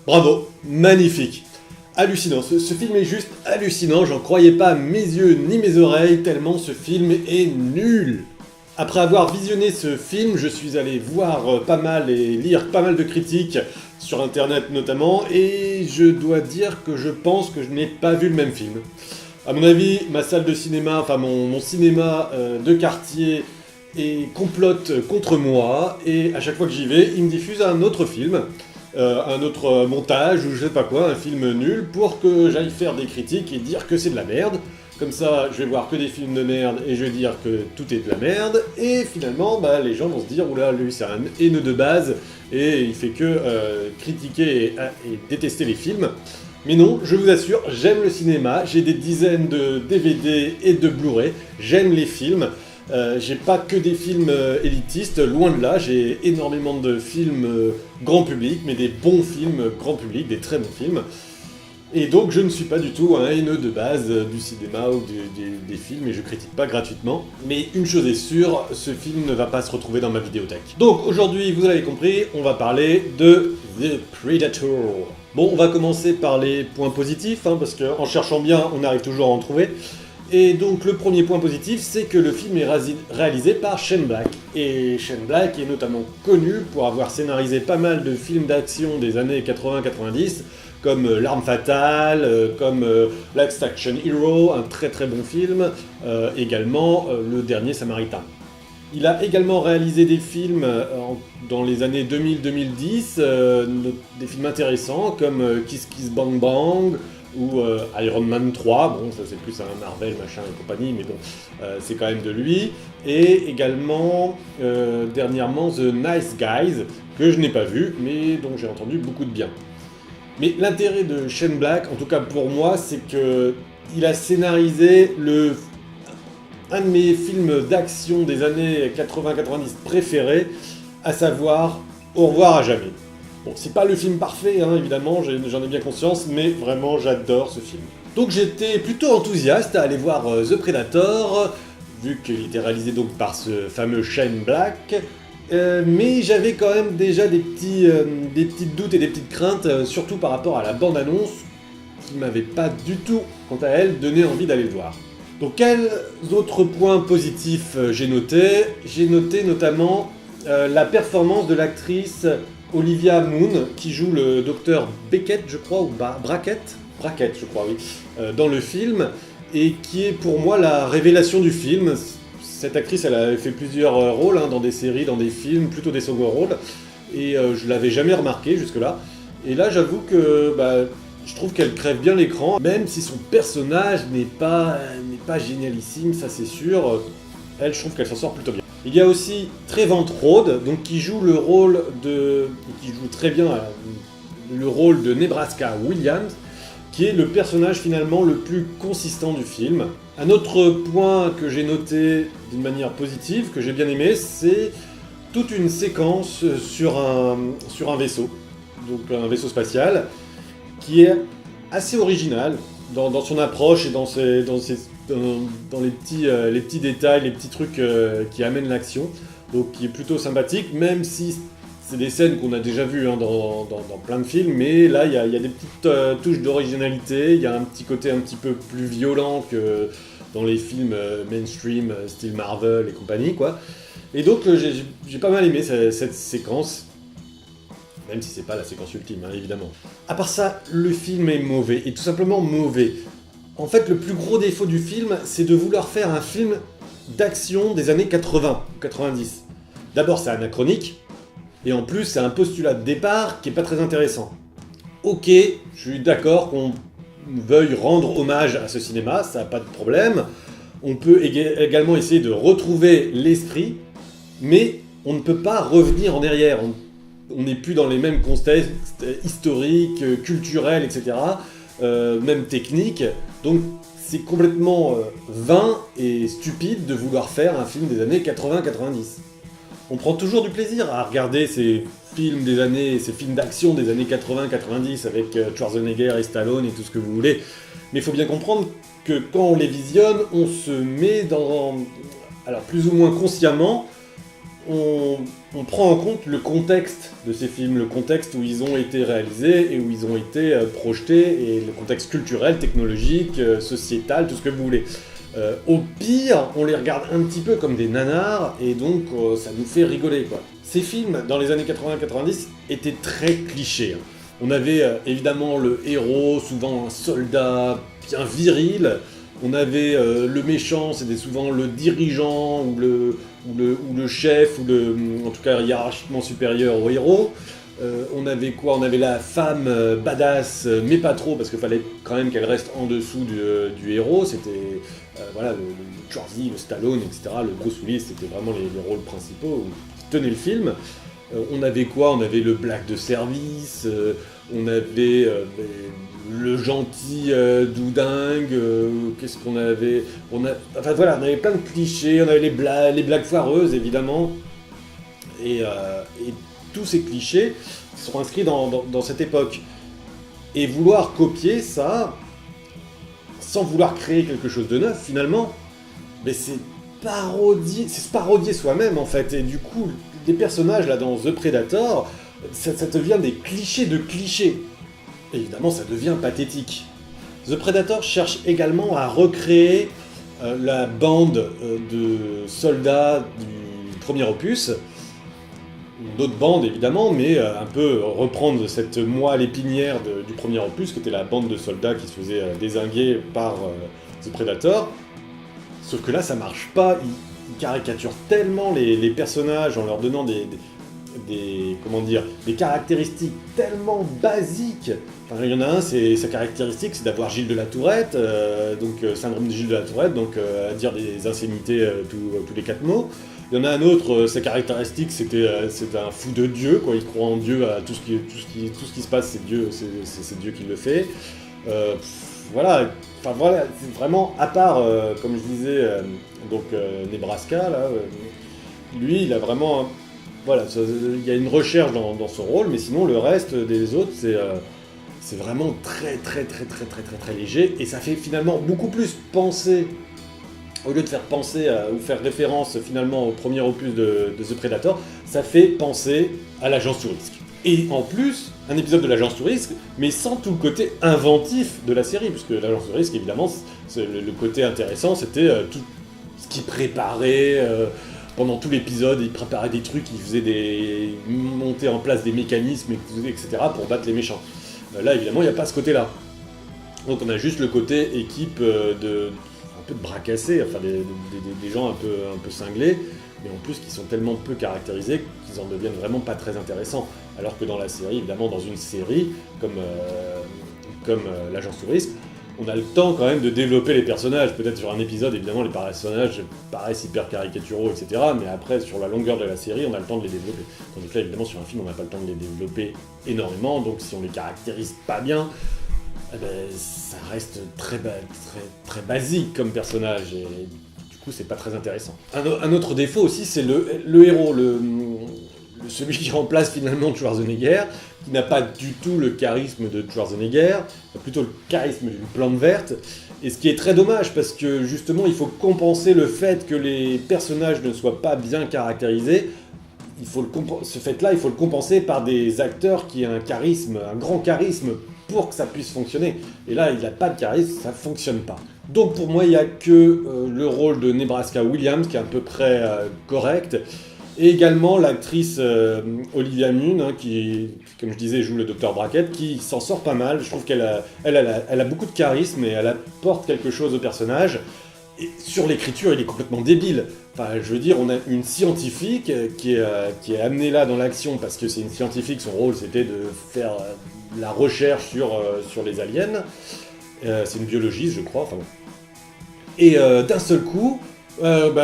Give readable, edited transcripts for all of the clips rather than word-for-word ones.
Bravo, magnifique. Hallucinant, ce film est juste hallucinant, j'en croyais pas mes yeux ni mes oreilles, tellement ce film est nul. Après avoir visionné ce film, je suis allé voir pas mal et lire pas mal de critiques, sur internet notamment, et je dois dire que je pense que je n'ai pas vu le même film. À mon avis, ma salle de cinéma, enfin mon cinéma de quartier complote contre moi, et à chaque fois que j'y vais, il me diffuse un autre film, un autre montage, ou je sais pas quoi, un film nul, pour que j'aille faire des critiques et dire que c'est de la merde. Comme ça, je vais voir que des films de merde et je vais dire que tout est de la merde, et finalement, les gens vont se dire, oula, lui c'est un haineux de base, et il fait que critiquer et détester les films. Mais non, je vous assure, j'aime le cinéma, j'ai des dizaines de DVD et de Blu-ray, j'aime les films, j'ai pas que des films élitistes, loin de là, j'ai énormément de films grand public, mais des bons films grand public, des très bons films. Et donc je ne suis pas du tout un haineux de base du cinéma ou des films, et je critique pas gratuitement. Mais une chose est sûre, ce film ne va pas se retrouver dans ma vidéothèque. Donc aujourd'hui, vous l'avez compris, on va parler de The Predator. Bon, on va commencer par les points positifs, parce qu'en cherchant bien, on arrive toujours à en trouver. Et donc le premier point positif, c'est que le film est réalisé par Shane Black. Et Shane Black est notamment connu pour avoir scénarisé pas mal de films d'action des années 80-90, comme L'Arme Fatale, comme Last Action Hero, un très très bon film, également Le Dernier Samaritain. Il a également réalisé des films dans les années 2000-2010, des films intéressants comme Kiss Kiss Bang Bang ou Iron Man 3, bon ça c'est plus un Marvel machin et compagnie, mais bon c'est quand même de lui, et également dernièrement The Nice Guys, que je n'ai pas vu, mais dont j'ai entendu beaucoup de bien. Mais l'intérêt de Shane Black, en tout cas pour moi, c'est que il a scénarisé un de mes films d'action des années 80-90 préférés, à savoir Au revoir à jamais. Bon, c'est pas le film parfait, évidemment, j'en ai bien conscience, mais vraiment j'adore ce film. Donc j'étais plutôt enthousiaste à aller voir The Predator, vu qu'il était réalisé donc par ce fameux Shane Black. Mais j'avais quand même déjà des petits doutes et des petites craintes, surtout par rapport à la bande-annonce, qui m'avait pas du tout, quant à elle, donné envie d'aller le voir. Donc quels autres points positifs j'ai noté? J'ai noté notamment la performance de l'actrice Olivia Munn, qui joue le docteur Beckett, je crois, ou Brackett, je crois, oui, dans le film, et qui est pour moi la révélation du film. Cette actrice, elle a fait plusieurs rôles dans des séries, dans des films, plutôt des second rôles, et je l'avais jamais remarqué jusque-là. Et là, j'avoue que je trouve qu'elle crève bien l'écran, même si son personnage n'est pas génialissime, ça c'est sûr. Elle, je trouve qu'elle s'en sort plutôt bien. Il y a aussi Trevant Rhodes, donc qui joue qui joue très bien le rôle de Nebraska Williams, qui est le personnage finalement le plus consistant du film. Un autre point que j'ai noté d'une manière positive, que j'ai bien aimé, c'est toute une séquence sur un vaisseau, donc un vaisseau spatial, qui est assez original dans son approche et dans les petits détails, les petits trucs qui amènent l'action, donc qui est plutôt sympathique, même si c'est des scènes qu'on a déjà vues dans plein de films, mais là il y a des petites touches d'originalité, il y a un petit côté un petit peu plus violent que dans les films mainstream, style Marvel et compagnie, quoi. Et donc j'ai pas mal aimé cette séquence, même si c'est pas la séquence ultime, évidemment. À part ça, le film est mauvais, et tout simplement mauvais. En fait, le plus gros défaut du film, c'est de vouloir faire un film d'action des années 80 ou 90. D'abord, c'est anachronique, et en plus, c'est un postulat de départ qui est pas très intéressant. Ok, je suis d'accord qu'on veuille rendre hommage à ce cinéma, ça n'a pas de problème. On peut également essayer de retrouver l'esprit, mais on ne peut pas revenir en arrière. On n'est plus dans les mêmes contextes historiques, culturels, etc., même techniques. Donc c'est complètement vain et stupide de vouloir faire un film des années 80-90. On prend toujours du plaisir à regarder ces films d'action des années 80-90 avec Schwarzenegger et Stallone et tout ce que vous voulez. Mais il faut bien comprendre que quand on les visionne, on se met alors plus ou moins consciemment, on prend en compte le contexte de ces films, le contexte où ils ont été réalisés et où ils ont été projetés, et le contexte culturel, technologique, sociétal, tout ce que vous voulez. Au pire, on les regarde un petit peu comme des nanars, et donc ça nous fait rigoler, quoi. Ces films, dans les années 80-90, étaient très clichés, hein. On avait évidemment le héros, souvent un soldat bien viril. On avait le méchant, c'était souvent le dirigeant ou le chef, en tout cas hiérarchiquement supérieur au héros. On avait quoi? On avait la femme badass, mais pas trop, parce qu'il fallait quand même qu'elle reste en dessous du héros. C'était voilà, le Schwarzy, le Stallone, etc. Le Bruce Willis, c'était vraiment les rôles principaux qui tenaient le film. On avait quoi? On avait le black de service, on avait le gentil doudingue, qu'est-ce qu'on avait? Enfin voilà, on avait plein de clichés, on avait les blagues foireuses évidemment, et tous ces clichés sont inscrits dans cette époque. Et vouloir copier ça, sans vouloir créer quelque chose de neuf finalement, mais c'est se parodier soi-même en fait, et du coup, des personnages là dans The Predator, ça devient des clichés de clichés. Évidemment, ça devient pathétique. The Predator cherche également à recréer la bande de soldats du premier opus, d'autres bandes évidemment, mais un peu reprendre cette moelle épinière du premier opus, qui était la bande de soldats qui se faisait dézinguer par The Predator. Sauf que là, ça marche pas. Ils caricaturent tellement les personnages en leur donnant des caractéristiques tellement basiques. Enfin, il y en a un, sa caractéristique, c'est d'avoir Gilles de la Tourette, syndrome de Gilles de la Tourette, donc à dire des insanités tous les 4 mots. Il y en a un autre, sa caractéristique, c'est un fou de Dieu, quoi. Il croit en Dieu, à tout ce qui se passe, c'est Dieu qui le fait. Voilà, c'est vraiment, à part, comme je disais, Nebraska, là, lui, il a vraiment, voilà, il y a une recherche dans son rôle, mais sinon, le reste des autres, c'est vraiment très léger, et ça fait finalement beaucoup plus penser, au lieu de faire penser ou faire référence finalement au premier opus de The Predator, ça fait penser à l'Agence Touriste. Et en plus, un épisode de l'Agence Touriste, mais sans tout le côté inventif de la série, puisque l'Agence Touriste, évidemment, le côté intéressant, c'était tout ce qu'il préparait pendant tout l'épisode. Il préparait des trucs, il faisait monter en place des mécanismes, etc., pour battre les méchants. Là, évidemment, il n'y a pas ce côté-là. Donc on a juste le côté équipe un peu de bras cassés, enfin des gens un peu cinglés, mais en plus qui sont tellement peu caractérisés qu'ils en deviennent vraiment pas très intéressants. Alors que dans la série, évidemment, dans une série comme l'Agence Touriste, on a le temps quand même de développer les personnages. Peut-être sur un épisode, évidemment, les personnages paraissent hyper caricaturaux, etc. Mais après, sur la longueur de la série, on a le temps de les développer. Tandis que là, évidemment, sur un film, on n'a pas le temps de les développer énormément. Donc si on les caractérise pas bien, eh ben, ça reste très basique comme personnage. Et du coup, c'est pas très intéressant. Un autre défaut aussi, c'est le héros, celui qui remplace finalement Schwarzenegger, qui n'a pas du tout le charisme de Schwarzenegger, plutôt le charisme d'une plante verte, et ce qui est très dommage, parce que justement il faut compenser le fait que les personnages ne soient pas bien caractérisés. Ce fait-là, il faut le compenser par des acteurs qui aient un charisme, un grand charisme, pour que ça puisse fonctionner. Et là, il n'a pas de charisme, ça ne fonctionne pas. Donc pour moi, il n'y a que le rôle de Nebraska Williams, qui est à peu près correct, et également l'actrice Olivia Munn, hein, qui, comme je disais, joue le Dr Brackett, qui s'en sort pas mal. Je trouve qu'elle a beaucoup de charisme et elle apporte quelque chose au personnage. Et sur l'écriture, il est complètement débile. Enfin, je veux dire, on a une scientifique qui est amenée là dans l'action parce que c'est une scientifique, son rôle c'était de faire la recherche sur les aliens. C'est une biologiste, je crois. Enfin bon. Et d'un seul coup, hop,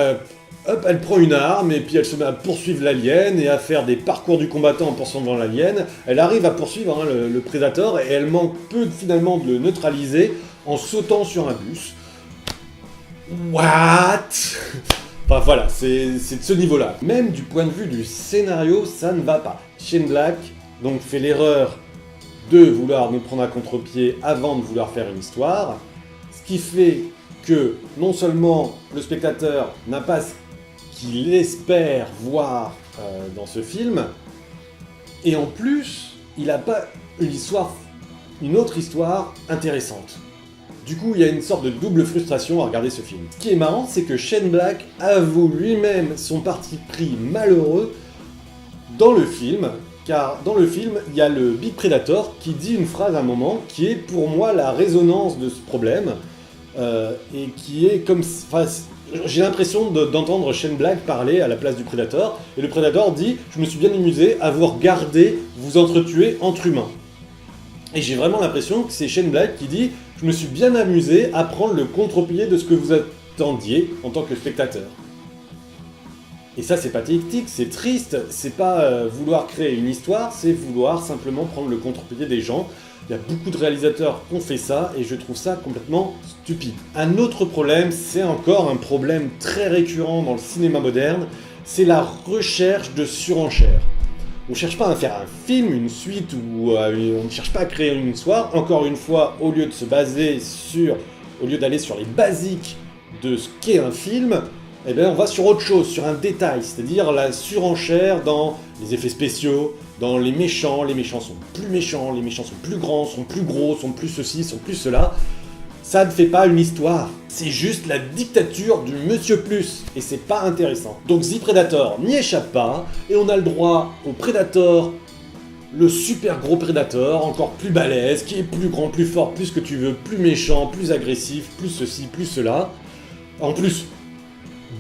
elle prend une arme et puis elle se met à poursuivre l'alien et à faire des parcours du combattant en poursuivant l'alien. Elle arrive à poursuivre le Predator et elle manque peu finalement de le neutraliser en sautant sur un bus. What? Enfin voilà, c'est de ce niveau-là. Même du point de vue du scénario, ça ne va pas. Shane Black donc fait l'erreur de vouloir nous prendre à contre-pied avant de vouloir faire une histoire, ce qui fait que non seulement le spectateur n'a pas ce qu'il espère voir dans ce film. Et en plus, il n'a pas une autre histoire intéressante. Du coup, il y a une sorte de double frustration à regarder ce film. Ce qui est marrant, c'est que Shane Black avoue lui-même son parti pris malheureux dans le film, car dans le film, il y a le Big Predator qui dit une phrase à un moment qui est pour moi la résonance de ce problème, et qui est comme... Enfin, j'ai l'impression d'entendre Shane Black parler à la place du Predator, et le Predator dit « Je me suis bien amusé à vous regarder vous entretuer entre humains ». Et j'ai vraiment l'impression que c'est Shane Black qui dit « Je me suis bien amusé à prendre le contre-pied de ce que vous attendiez en tant que spectateur ». Et ça c'est pathétique, c'est triste, c'est pas vouloir créer une histoire, c'est vouloir simplement prendre le contre-pied des gens. Il y a beaucoup de réalisateurs qui ont fait ça et je trouve ça complètement stupide. Un autre problème, c'est encore un problème très récurrent dans le cinéma moderne, c'est la recherche de surenchère. On ne cherche pas à faire un film, une suite, ou on ne cherche pas à créer une histoire. Encore une fois, au lieu d'aller sur les basiques de ce qu'est un film, eh bien on va sur autre chose, sur un détail, c'est-à-dire la surenchère dans les effets spéciaux, dans les méchants sont plus méchants, les méchants sont plus grands, sont plus gros, sont plus ceci, sont plus cela. Ça ne fait pas une histoire, c'est juste la dictature du Monsieur Plus, et c'est pas intéressant. Donc The Predator n'y échappe pas, et on a le droit au Predator, le super gros Predator, encore plus balèze, qui est plus grand, plus fort, plus ce que tu veux, plus méchant, plus agressif, plus ceci, plus cela. En plus,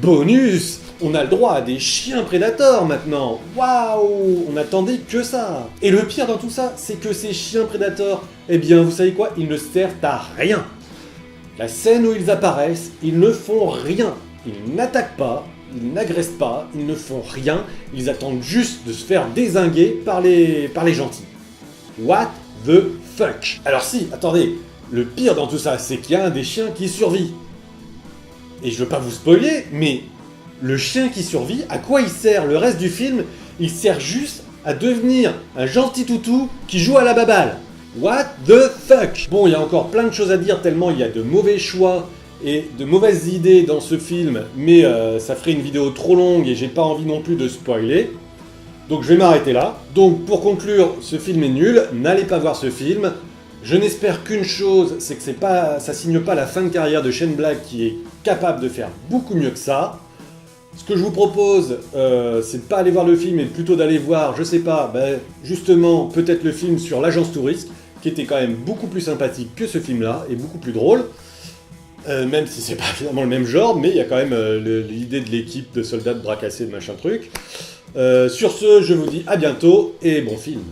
bonus, on a le droit à des chiens Predator maintenant. Waouh, on n'attendait que ça. Et le pire dans tout ça, c'est que ces chiens Predator, eh bien vous savez quoi, ils ne servent à rien. La scène où ils apparaissent, ils ne font rien. Ils n'attaquent pas, ils n'agressent pas, ils ne font rien. Ils attendent juste de se faire dézinguer par les gentils. What the fuck? Alors si, attendez, le pire dans tout ça, c'est qu'il y a un des chiens qui survit. Et je veux pas vous spoiler, mais le chien qui survit, à quoi il sert le reste du film? Il sert juste à devenir un gentil toutou qui joue à la baballe. What the fuck? Bon, il y a encore plein de choses à dire tellement il y a de mauvais choix et de mauvaises idées dans ce film, mais ça ferait une vidéo trop longue et j'ai pas envie non plus de spoiler. Donc je vais m'arrêter là. Donc pour conclure, ce film est nul, n'allez pas voir ce film. Je n'espère qu'une chose, c'est que ça signe pas la fin de carrière de Shane Black qui est capable de faire beaucoup mieux que ça. Ce que je vous propose, c'est de pas aller voir le film et plutôt d'aller voir, je sais pas, justement, peut-être le film sur l'agence touriste, qui était quand même beaucoup plus sympathique que ce film-là, et beaucoup plus drôle. Même si c'est pas finalement le même genre, mais il y a quand même l'idée de l'équipe de soldats de bras cassés, de machin truc. Sur ce, je vous dis à bientôt, et bon film.